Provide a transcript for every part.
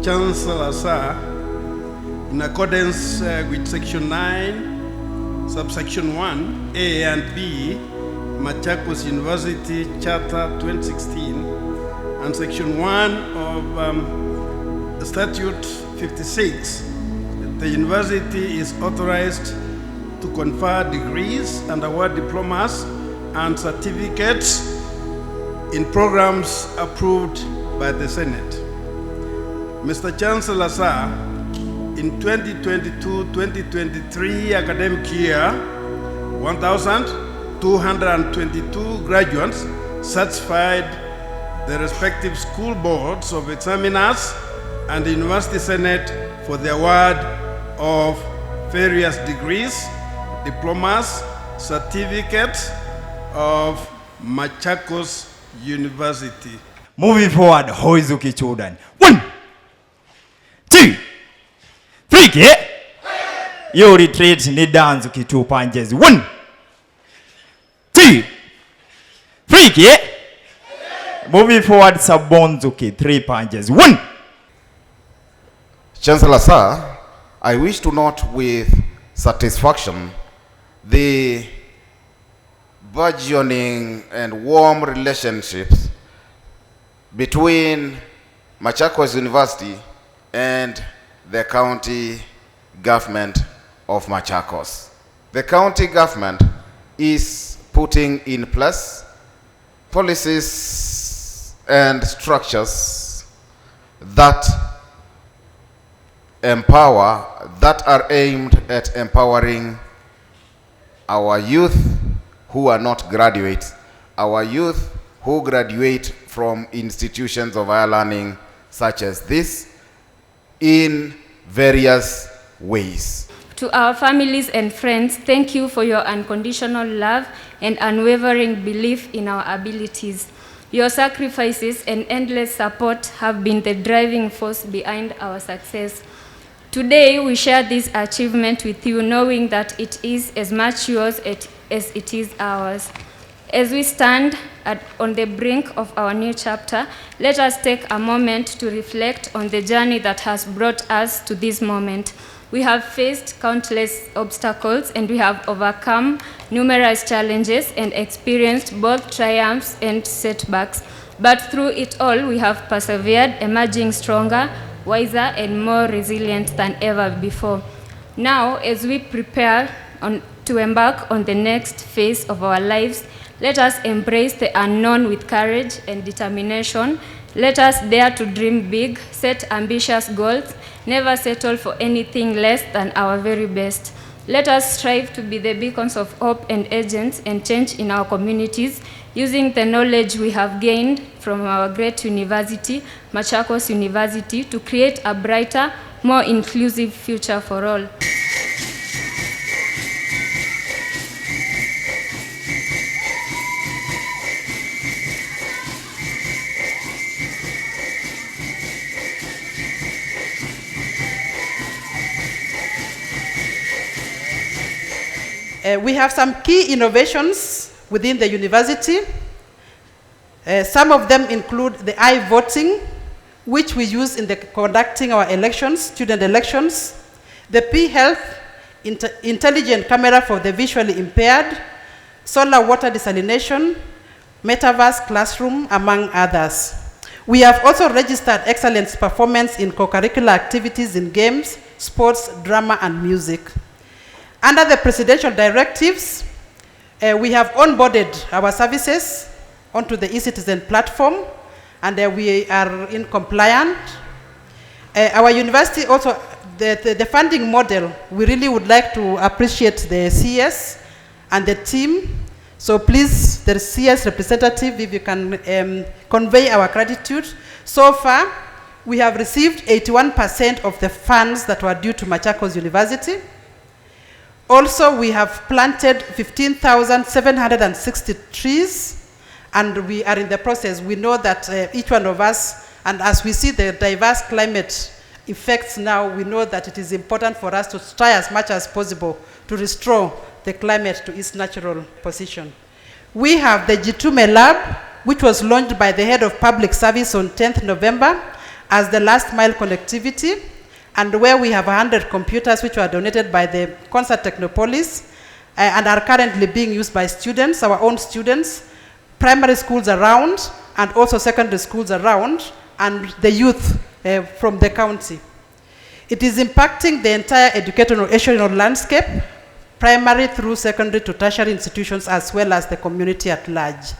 Chancellor, sir, in accordance with Section 9, Subsection 1, A and B, Machakos University Charter 2016, and Section 1 of Statute 56, the university is authorized to confer degrees and award diplomas and certificates in programs approved by the Senate. Mr. Chancellor, sir, in 2022-2023 academic year, 1,222 graduates satisfied the respective school boards of examiners and the University Senate for the award of various degrees, diplomas, certificates of Machakos University. Moving forward, Hoizuki children. 1, 2, 3, get. You retreat, knee down, Zuki 2 punches. 1, 2, 3, get. Moving forward, Sabonzuki 3 punches. 1. Chancellor, sir, I wish to note with satisfaction the burgeoning and warm relationships between Machakos University and the county government of Machakos. The county government is putting in place policies and structures that are aimed at empowering our youth who are not graduates, our youth who graduate from institutions of higher learning such as this in various ways. To our families and friends, thank you for your unconditional love and unwavering belief in our abilities. Your sacrifices and endless support have been the driving force behind our success. Today, we share this achievement with you, knowing that it is as much yours as it is ours. As we stand on the brink of our new chapter, let us take a moment to reflect on the journey that has brought us to this moment. We have faced countless obstacles and we have overcome numerous challenges and experienced both triumphs and setbacks. But through it all, we have persevered, emerging stronger, wiser, and more resilient than ever before. Now, as we prepare to embark on the next phase of our lives, let us embrace the unknown with courage and determination. Let us dare to dream big, set ambitious goals, never settle for anything less than our very best. Let us strive to be the beacons of hope and agents and change in our communities, using the knowledge we have gained from our great university, Machakos University, to create a brighter, more inclusive future for all. We have some key innovations within the university. Some of them include the i-voting, which we use in conducting our elections, student elections, the P-Health intelligent camera for the visually impaired, solar water desalination, metaverse classroom, among others. We have also registered excellence performance in co-curricular activities in games, sports, drama, and music. Under the presidential directives, we have onboarded our services onto the eCitizen platform, and we are in compliance. Our university also, the funding model, we really would like to appreciate the CS and the team. So please, the CS representative, if you can convey our gratitude. So far, we have received 81% of the funds that were due to Machakos University. Also, we have planted 15,760 trees, and we are in the process. We know that each one of us, and as we see the diverse climate effects now, we know that it is important for us to try as much as possible to restore the climate to its natural position. We have the Jitume Lab, which was launched by the Head of Public Service on 10th November, as the last mile connectivity, and where we have 100 computers which were donated by the Concert Technopolis and are currently being used by students, our own students, primary schools around, and also secondary schools around, and the youth from the county. It is impacting the entire educational landscape, primary through secondary to tertiary institutions, as well as the community at large.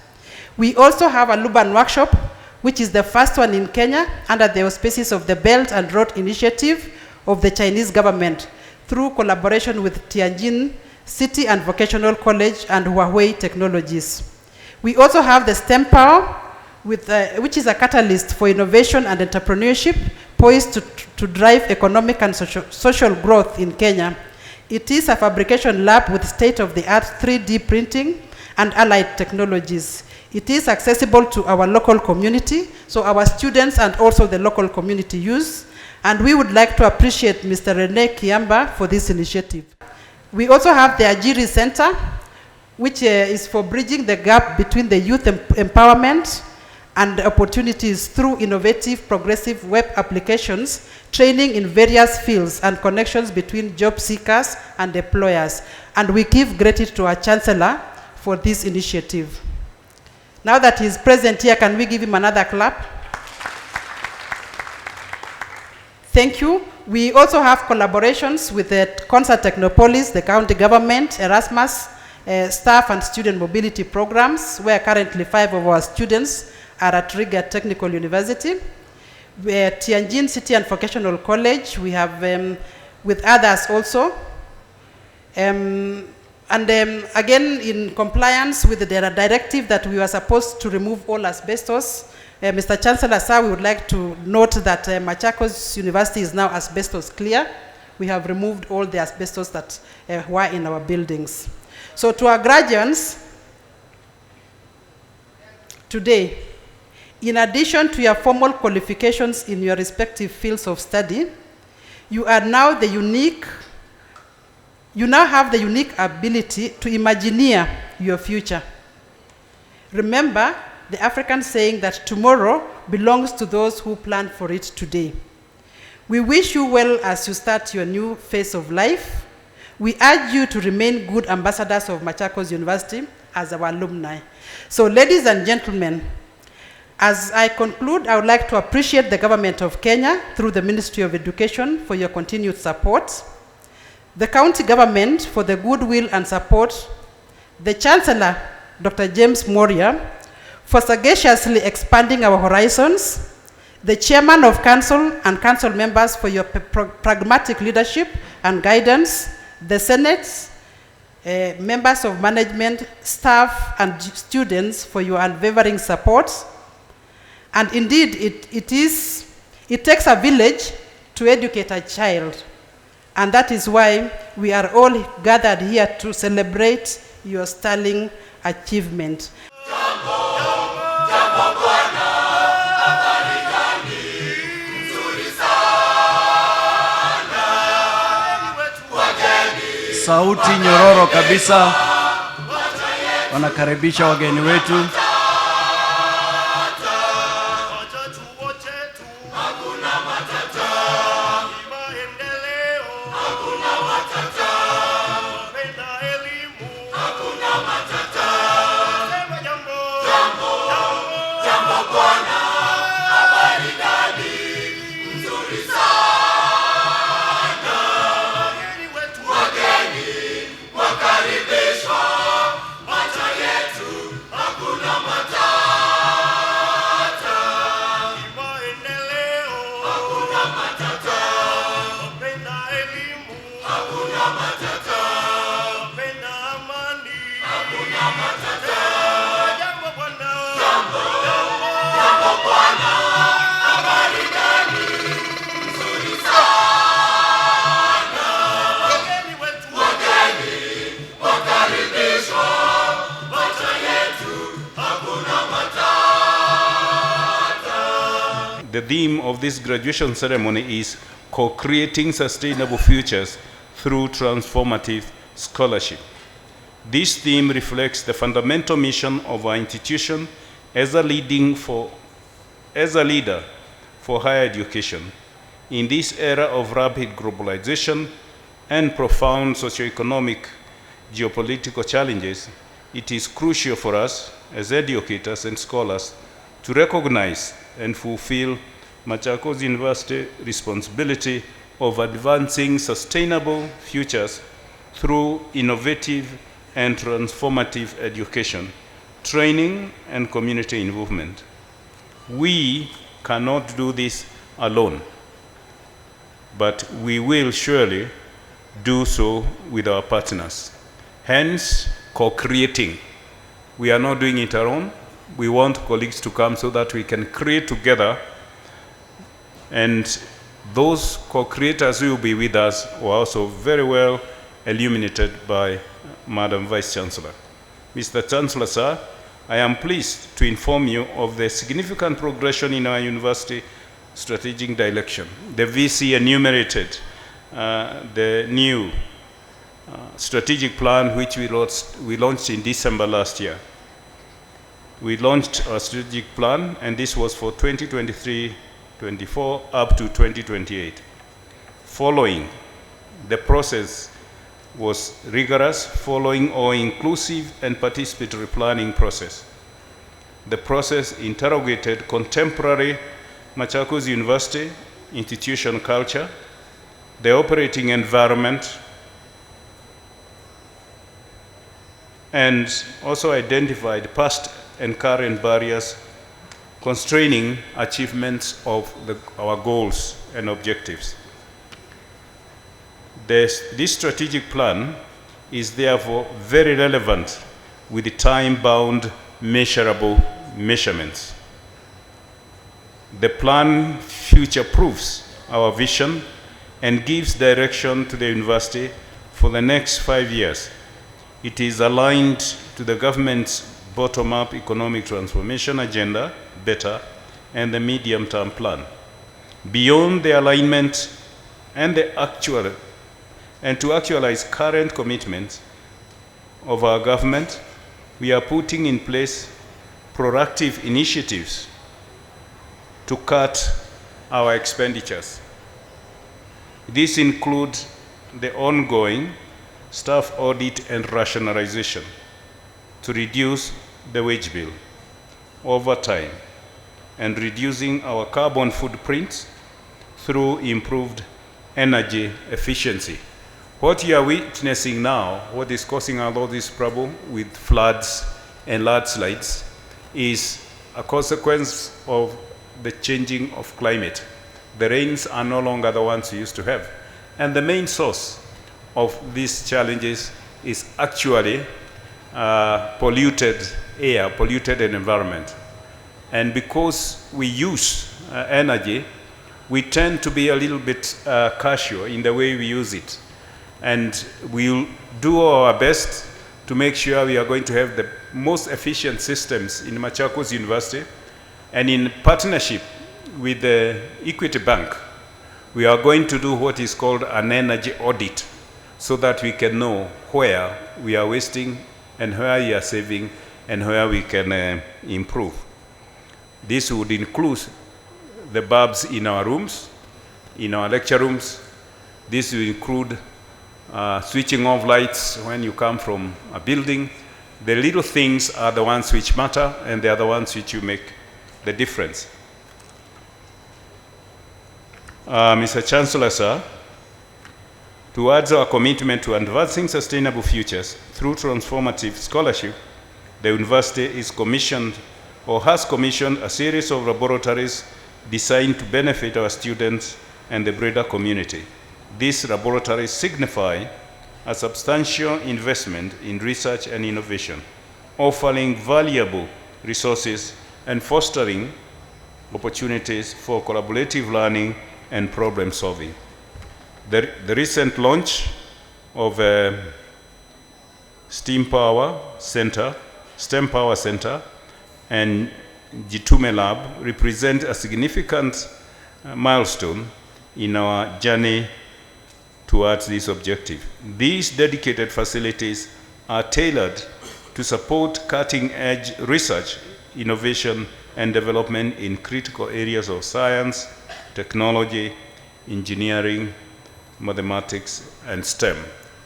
We also have a Luban workshop, which is the first one in Kenya under the auspices of the Belt and Road Initiative of the Chinese government through collaboration with Tianjin City and Vocational College and Huawei Technologies. We also have the STEM Power, which is a catalyst for innovation and entrepreneurship poised to drive economic and social growth in Kenya. It is a fabrication lab with state-of-the-art 3D printing and allied technologies. It is accessible to our local community, so our students and also the local community use. And we would like to appreciate Mr. Rene Kiamba for this initiative. We also have the Ajiri Center, which is for bridging the gap between the youth empowerment and opportunities through innovative, progressive web applications, training in various fields, and connections between job seekers and employers. And we give gratitude to our Chancellor for this initiative. Now that he's present here, can we give him another clap? Thank you. We also have collaborations with the Concert Technopolis, the county government, Erasmus, staff and student mobility programs, where currently 5 of our students are at Riga Technical University. Where Tianjin City and Vocational College, we have with others also. Again, in compliance with the directive that we were supposed to remove all asbestos, Mr. Chancellor, sir, we would like to note that Machakos University is now asbestos clear. We have removed all the asbestos that were in our buildings. So to our graduates, today, in addition to your formal qualifications in your respective fields of study, you are now you now have the unique ability to imagineer your future. Remember the African saying that tomorrow belongs to those who plan for it today. We wish you well as you start your new phase of life. We urge you to remain good ambassadors of Machakos University as our alumni. So ladies and gentlemen, as I conclude, I would like to appreciate the government of Kenya through the Ministry of Education for your continued support, the county government for the goodwill and support, the Chancellor, Dr. James Moria, for sagaciously expanding our horizons, the Chairman of Council and Council members for your pragmatic leadership and guidance, the Senate, members of management, staff, and students for your unwavering support. And indeed, it takes a village to educate a child. And that is why we are all gathered here to celebrate your sterling achievement. Sauti nyororo kabisa, wanakaribisha wageni wetu. The theme of this graduation ceremony is co-creating sustainable futures through transformative scholarship. This theme reflects the fundamental mission of our institution as a leader for higher education. In this era of rapid globalization and profound socioeconomic geopolitical challenges, it is crucial for us as educators and scholars to recognize and fulfill Machakos University's responsibility of advancing sustainable futures through innovative and transformative education, training, and community involvement. We cannot do this alone, but we will surely do so with our partners. Hence, co-creating. We are not doing it alone. We want colleagues to come so that we can create together, and those co-creators who will be with us were also very well illuminated by Madam Vice Chancellor. Mr. Chancellor, sir, I am pleased to inform you of the significant progression in our university strategic direction. The VC enumerated the new strategic plan which we launched in December last year. We launched our strategic plan, and this was for 2023-24 up to 2028. Following, the process was rigorous, following our inclusive and participatory planning process. The process interrogated contemporary Machakos University institution culture, the operating environment, and also identified past and current barriers constraining achievements of our goals and objectives. This strategic plan is therefore very relevant with the time-bound, measurable measurements. The plan future-proofs our vision and gives direction to the university for the next 5 years. It is aligned to the government's bottom-up economic transformation agenda, BETTER, and the medium-term plan. Beyond the alignment and to actualize current commitments of our government, we are putting in place proactive initiatives to cut our expenditures. These include the ongoing staff audit and rationalization to reduce the wage bill, overtime, and reducing our carbon footprint through improved energy efficiency. What you are witnessing now, what is causing a lot of this problem with floods and landslides, is a consequence of the changing of climate. The rains are no longer the ones we used to have. And the main source of these challenges is actually polluted air, polluted environment. And because we use energy, we tend to be a little bit casual in the way we use it. And we'll do our best to make sure we are going to have the most efficient systems in Machakos University. And in partnership with the Equity Bank, we are going to do what is called an energy audit so that we can know where we are wasting and where we are saving and where we can improve. This would include the bulbs in our rooms, in our lecture rooms. This will include switching off lights when you come from a building. The little things are the ones which matter, and they are the ones which you make the difference. Mr. Chancellor, sir, towards our commitment to advancing sustainable futures through transformative scholarship, the university is commissioned or has commissioned a series of laboratories designed to benefit our students and the broader community. These laboratories signify a substantial investment in research and innovation, offering valuable resources and fostering opportunities for collaborative learning and problem solving. The recent launch of STEM Power Center and Jitume Lab represent a significant milestone in our journey towards this objective. These dedicated facilities are tailored to support cutting-edge research innovation and development in critical areas of science, technology, engineering, mathematics, and STEM.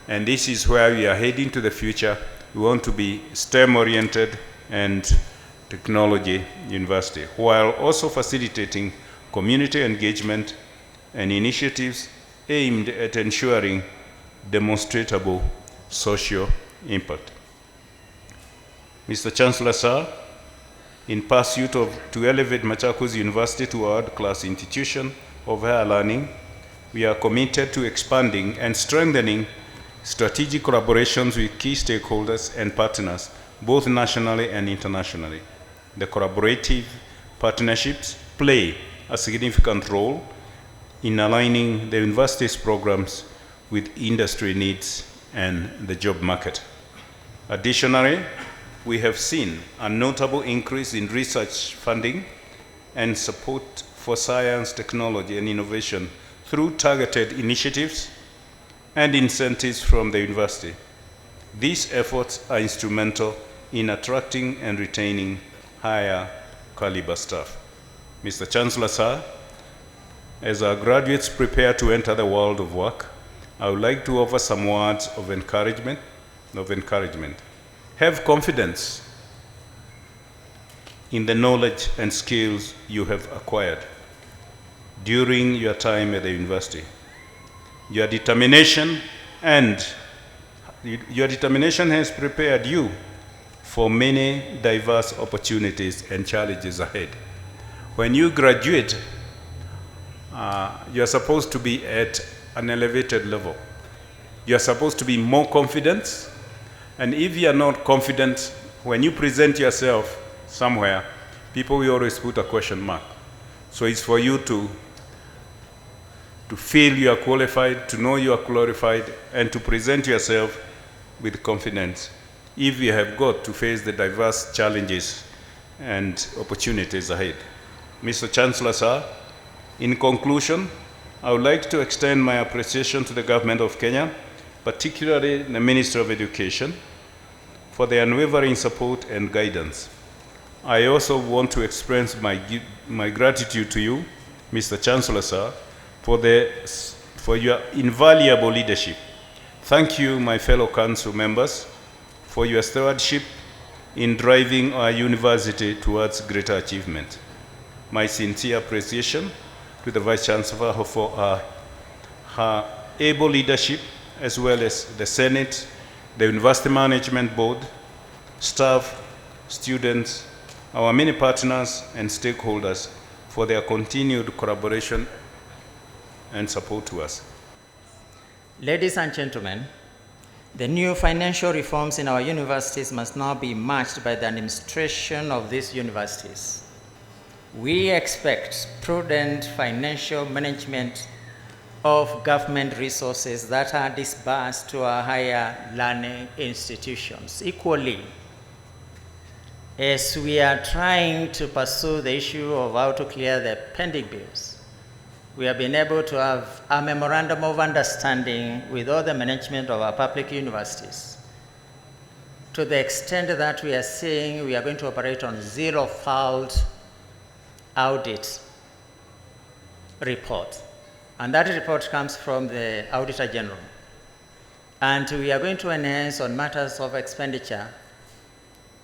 And this is where we are heading to the future. We want to be STEM-oriented and technology university, while also facilitating community engagement and initiatives aimed at ensuring demonstrable social impact. Mr. Chancellor, sir, in pursuit to elevate Machakos University to a world-class institution of higher learning, we are committed to expanding and strengthening strategic collaborations with key stakeholders and partners, both nationally and internationally. The collaborative partnerships play a significant role in aligning the university's programs with industry needs and the job market. Additionally, we have seen a notable increase in research funding and support for science, technology, and innovation through targeted initiatives and incentives from the university. These efforts are instrumental in attracting and retaining higher caliber staff. Mr. Chancellor, sir, as our graduates prepare to enter the world of work, I would like to offer some words of encouragement. Have confidence in the knowledge and skills you have acquired during your time at the university. Your determination has prepared you for many diverse opportunities and challenges ahead. When you graduate, you're supposed to be at an elevated level. You're supposed to be more confident, and if you're not confident, when you present yourself somewhere, people will always put a question mark. So it's for you to feel you are qualified, to know you are qualified, and to present yourself with confidence if you have got to face the diverse challenges and opportunities ahead. Mr. Chancellor, sir, in conclusion, I would like to extend my appreciation to the government of Kenya, particularly the Minister of Education, for their unwavering support and guidance. I also want to express my gratitude to you, Mr. Chancellor, sir, for your invaluable leadership. Thank you, my fellow council members, for your stewardship in driving our university towards greater achievement. My sincere appreciation to the Vice Chancellor for her able leadership, as well as the Senate, the University Management Board, staff, students, our many partners and stakeholders for their continued collaboration and support to us. Ladies and gentlemen, the new financial reforms in our universities must now be matched by the administration of these universities. We expect prudent financial management of government resources that are disbursed to our higher learning institutions. Equally, as we are trying to pursue the issue of how to clear the pending bills, we have been able to have a memorandum of understanding with all the management of our public universities, to the extent that we are saying we are going to operate on zero-fault audit report. And that report comes from the Auditor General. And we are going to enhance on matters of expenditure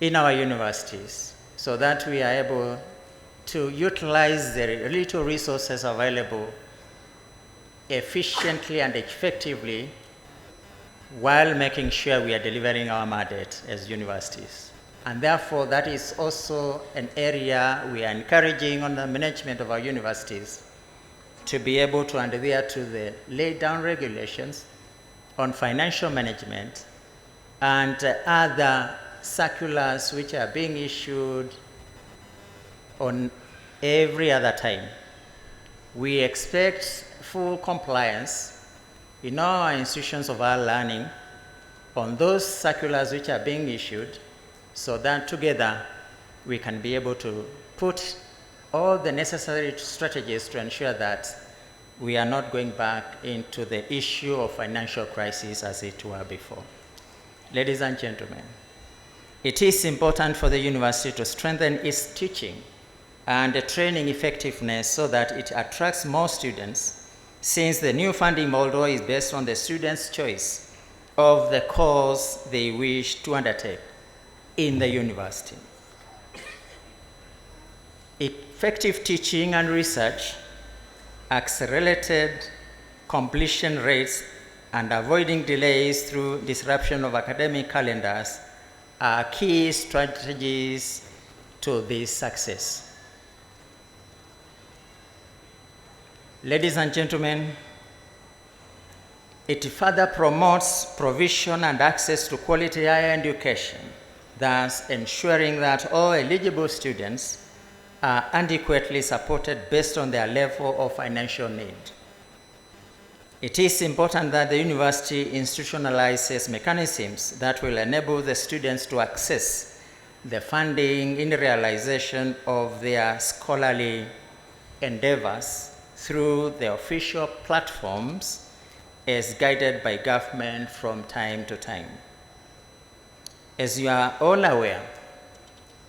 in our universities so that we are able to utilize the little resources available efficiently and effectively while making sure we are delivering our mandate as universities. And therefore, that is also an area we are encouraging on the management of our universities to be able to adhere to the laid down regulations on financial management and other circulars which are being issued on every other time. We expect full compliance in all our institutions of our learning on those circulars which are being issued, so that together we can be able to put all the necessary strategies to ensure that we are not going back into the issue of financial crisis as it were before. Ladies and gentlemen, It is important for the university to strengthen its teaching and training effectiveness so that it attracts more students, since the new funding model is based on the students' choice of the course they wish to undertake in the university. Effective teaching and research, accelerated completion rates, and avoiding delays through disruption of academic calendars are key strategies to this success. Ladies and gentlemen, it further promotes provision and access to quality higher education, thus ensuring that all eligible students are adequately supported based on their level of financial need. It is important that the university institutionalizes mechanisms that will enable the students to access the funding in realization of their scholarly endeavors through the official platforms as guided by government from time to time. As you are all aware,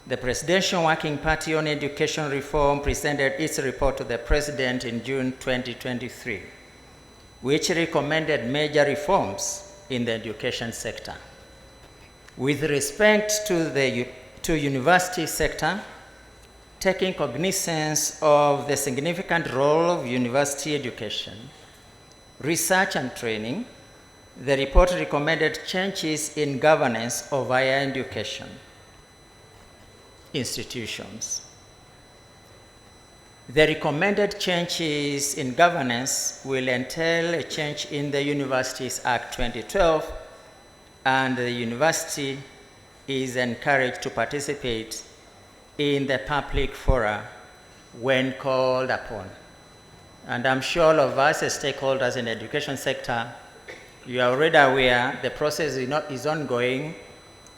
the Presidential Working Party on Education Reform presented its report to the President in June 2023, which recommended major reforms in the education sector. With respect to the university sector, taking cognizance of the significant role of university education, research and training, the report recommended changes in governance of higher education institutions. The recommended changes in governance will entail a change in the Universities Act 2012, and the university is encouraged to participate in the public fora when called upon. And I'm sure all of us as stakeholders in the education sector, you are already aware the process is ongoing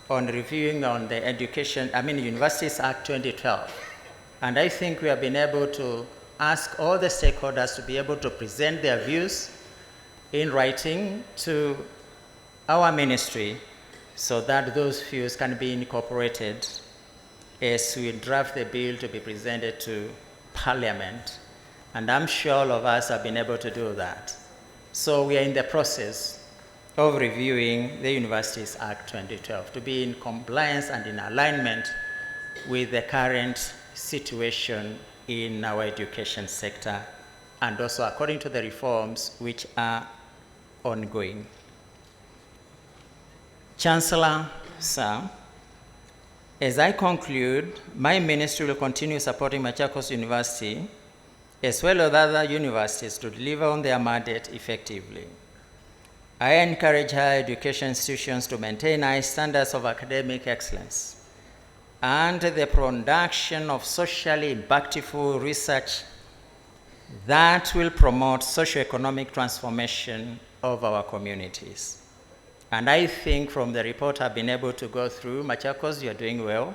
on reviewing on the Universities Act 2012. And I think we have been able to ask all the stakeholders to be able to present their views in writing to our ministry so that those views can be incorporated as we draft the bill to be presented to Parliament. And I'm sure all of us have been able to do that. So we are in the process of reviewing the Universities Act 2012 to be in compliance and in alignment with the current situation in our education sector, and also according to the reforms which are ongoing. Chancellor, sir, as I conclude, my ministry will continue supporting Machakos University as well as other universities to deliver on their mandate effectively. I encourage higher education institutions to maintain high standards of academic excellence and the production of socially impactful research that will promote socioeconomic transformation of our communities. And I think from the report I've been able to go through, Machakos, you're doing well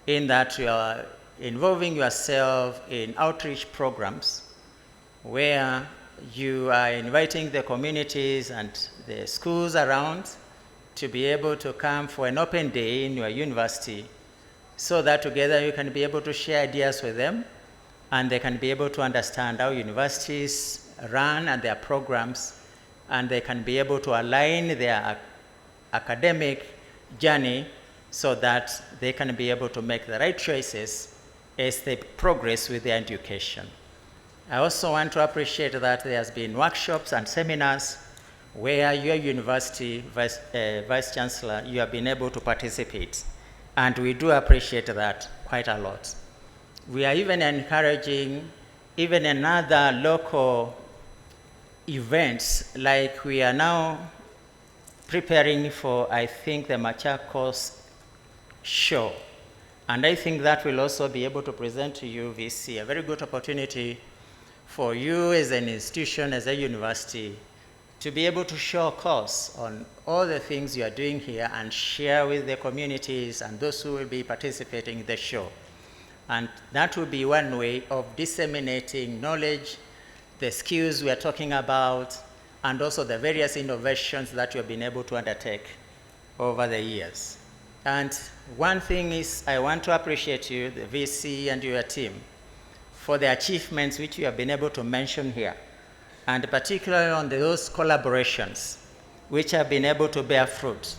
in that you are involving yourself in outreach programs where you are inviting the communities and the schools around to be able to come for an open day in your university so that together you can be able to share ideas with them and they can be able to understand how universities run and their programs, and they can be able to align their academic journey so that they can be able to make the right choices as they progress with their education. I also want to appreciate that there has been workshops and seminars where your university, Vice Chancellor, you have been able to participate. And we do appreciate that quite a lot. We are even encouraging even another local events, like we are now preparing for, I think, the Machakos show. And I think that will also be able to present to you VC, a very good opportunity for you as an institution, as a university, to be able to show a course on all the things you are doing here and share with the communities and those who will be participating in the show. And that will be one way of disseminating knowledge, the skills we are talking about, and also the various innovations that you have been able to undertake over the years. And one thing is, I want to appreciate you, the VC and your team, for the achievements which you have been able to mention here, and particularly on those collaborations which have been able to bear fruit,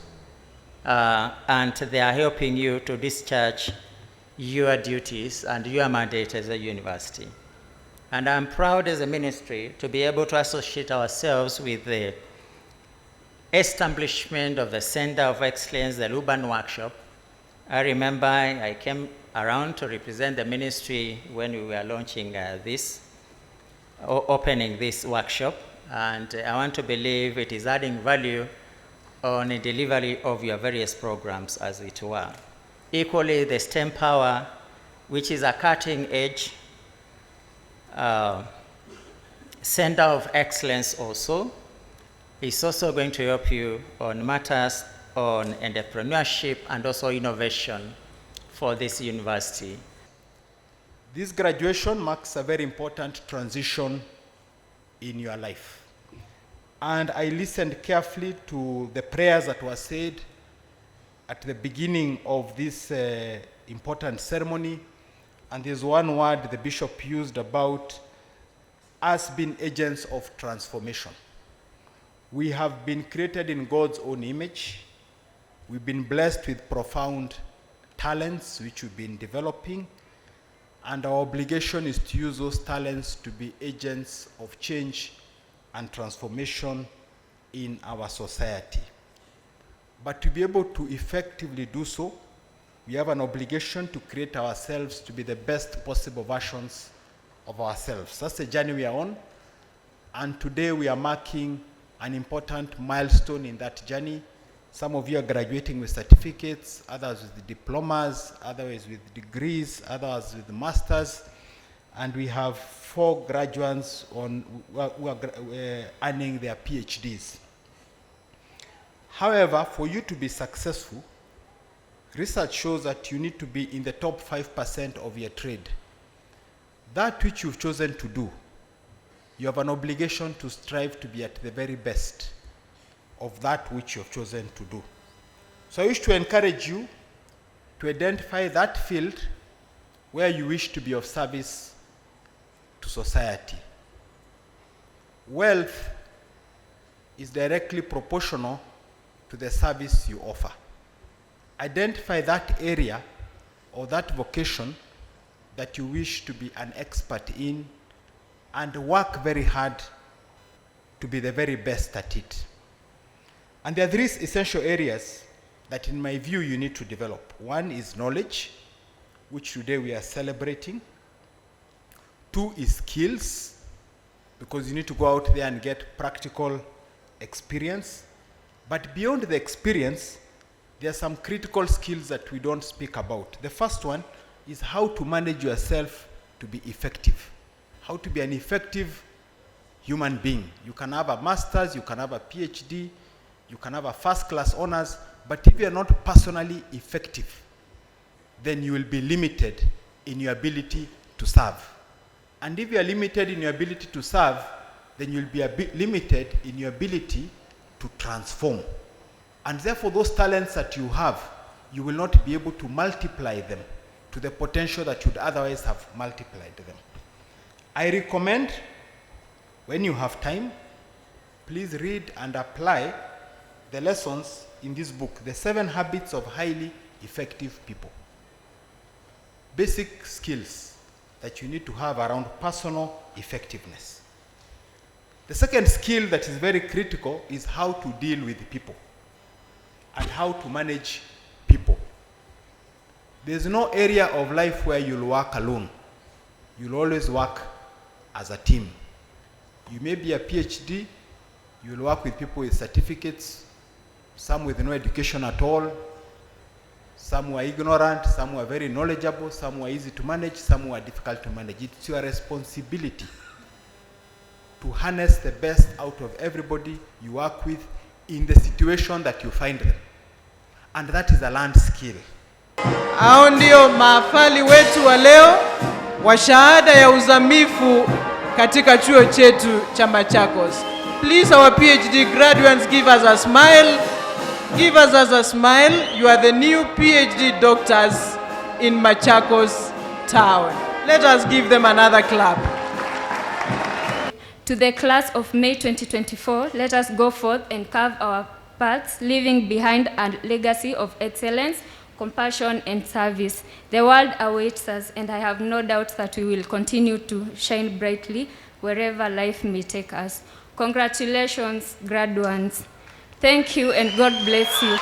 and they are helping you to discharge your duties and your mandate as a university. And I'm proud as a ministry to be able to associate ourselves with the establishment of the Center of Excellence, the Luban Workshop. I remember I came around to represent the ministry when we were launching opening this workshop, and I want to believe it is adding value on the delivery of your various programs, as it were. Equally, the STEM Power, which is a cutting-edge Center of Excellence also, is also going to help you on matters on entrepreneurship and also innovation for this university. This graduation marks a very important transition in your life. And I listened carefully to the prayers that were said at the beginning of this important ceremony. And there's one word the bishop used about us being agents of transformation. We have been created in God's own image. We've been blessed with profound talents which we've been developing. And our obligation is to use those talents to be agents of change and transformation in our society. But to be able to effectively do so, we have an obligation to create ourselves to be the best possible versions of ourselves. That's the journey we are on. And today we are marking an important milestone in that journey. Some of you are graduating with certificates, others with diplomas, others with degrees, others with masters. And we have 4 graduates who are earning their PhDs. However, for you to be successful, research shows that you need to be in the top 5% of your trade. That which you've chosen to do, you have an obligation to strive to be at the very best of that which you have chosen to do. So I wish to encourage you to identify that field where you wish to be of service to society. Wealth is directly proportional to the service you offer. Identify that area or that vocation that you wish to be an expert in and work very hard to be the very best at it. And there are 3 essential areas that in my view you need to develop. One is knowledge, which today we are celebrating. 2 is skills, because you need to go out there and get practical experience. But beyond the experience, there are some critical skills that we don't speak about. The first one is how to manage yourself to be effective. How to be an effective human being. You can have a master's, you can have a PhD, you can have a first-class honors, but if you are not personally effective, then you will be limited in your ability to serve. And if you are limited in your ability to serve, then you'll be limited in your ability to transform. And therefore, those talents that you have, you will not be able to multiply them to the potential that you'd otherwise have multiplied them. I recommend, when you have time, please read and apply the lessons in this book, The 7 Habits of Highly Effective People. Basic skills that you need to have around personal effectiveness. The second skill that is very critical is how to deal with people and how to manage people. There's no area of life where you'll work alone. You'll always work as a team. You may be a PhD, you'll work with people with certificates, some with no education at all, some who are ignorant, some who are very knowledgeable, some who are easy to manage, some who are difficult to manage. It's your responsibility to harness the best out of everybody you work with in the situation that you find them. And that is a learned skill. Hao ndio mahafali wetu wa leo wa shahada ya uzamifu katika chuo chetu cha Machakos. Please, our PhD graduates, give us a smile Give us a smile. You are the new PhD doctors in Machakos town. Let us give them another clap. To the class of May 2024, let us go forth and carve our paths, leaving behind a legacy of excellence, compassion, and service. The world awaits us, and I have no doubt that we will continue to shine brightly wherever life may take us. Congratulations, graduates. Thank you, and God bless you.